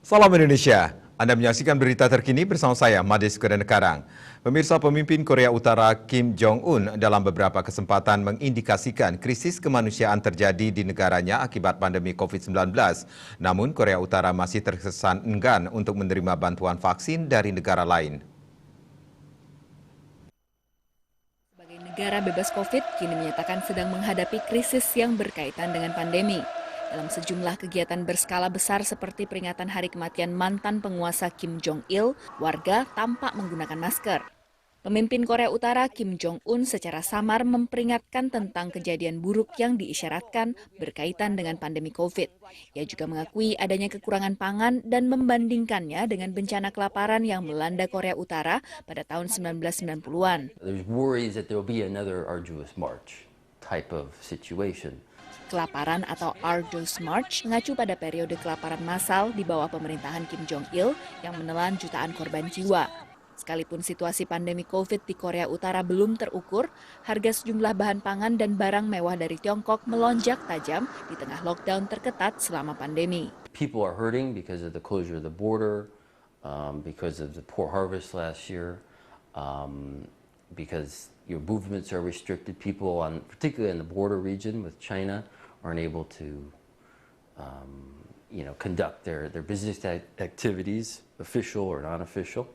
Salam Indonesia, Anda menyaksikan berita terkini bersama saya, Mades Kudankarang. Pemirsa, pemimpin Korea Utara Kim Jong-un dalam beberapa kesempatan mengindikasikan krisis kemanusiaan terjadi di negaranya akibat pandemi COVID-19. Namun, Korea Utara masih terkesan enggan untuk menerima bantuan vaksin dari negara lain. Sebagai negara bebas COVID, kini menyatakan sedang menghadapi krisis yang berkaitan dengan pandemi. Dalam sejumlah kegiatan berskala besar seperti peringatan hari kematian mantan penguasa Kim Jong-il, warga tampak menggunakan masker. Pemimpin Korea Utara Kim Jong-un secara samar memperingatkan tentang kejadian buruk yang diisyaratkan berkaitan dengan pandemi COVID. Ia juga mengakui adanya kekurangan pangan dan membandingkannya dengan bencana kelaparan yang melanda Korea Utara pada tahun 1990-an. There's worries that there will be another arduous march type of situation. Kelaparan atau Arduous March mengacu pada periode kelaparan massal di bawah pemerintahan Kim Jong-il yang menelan jutaan korban jiwa. Sekalipun situasi pandemi COVID di Korea Utara belum terukur, harga sejumlah bahan pangan dan barang mewah dari Tiongkok melonjak tajam di tengah lockdown terketat selama pandemi. People are hurting because of the closure of the border, because of the poor harvest last year, because your movements are restricted. People, particularly in the border region with China, aren't able to conduct their business activities, official or non-official.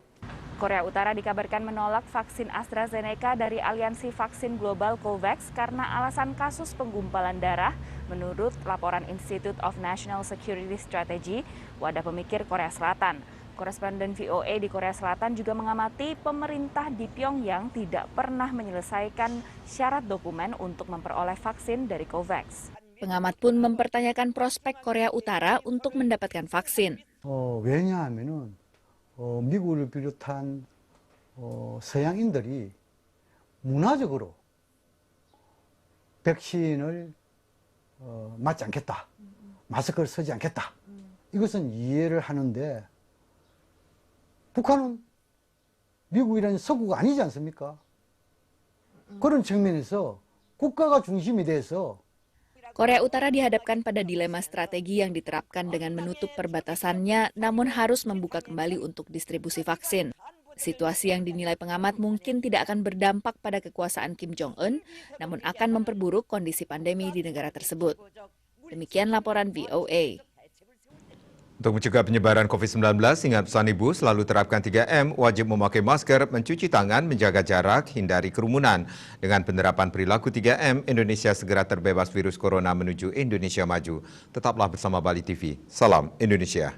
Korea Utara dikabarkan menolak vaksin AstraZeneca dari aliansi vaksin global COVAX karena alasan kasus penggumpalan darah menurut laporan Institute of National Security Strategy, wadah pemikir Korea Selatan. Koresponden VOA di Korea Selatan juga mengamati pemerintah di Pyongyang tidak pernah menyelesaikan syarat dokumen untuk memperoleh vaksin dari COVAX. Pengamat pun mempertanyakan prospek Korea Utara untuk mendapatkan vaksin. 왜냐하면은 미국을 비롯한 서양인들이 문화적으로 백신을 맞지 않겠다, 마스크를 쓰지 않겠다. 이것은 이해를 하는데 북한은 미국이라는 서구가 아니지 않습니까? 그런 측면에서 국가가 중심이 돼서 Korea Utara dihadapkan pada dilema strategi yang diterapkan dengan menutup perbatasannya, namun harus membuka kembali untuk distribusi vaksin. Situasi yang dinilai pengamat mungkin tidak akan berdampak pada kekuasaan Kim Jong-un, namun akan memperburuk kondisi pandemi di negara tersebut. Demikian laporan VOA. Untuk mencegah penyebaran COVID-19, ingat pesan ibu selalu terapkan 3M, wajib memakai masker, mencuci tangan, menjaga jarak, hindari kerumunan. Dengan penerapan perilaku 3M, Indonesia segera terbebas virus corona menuju Indonesia maju. Tetaplah bersama Bali TV. Salam Indonesia.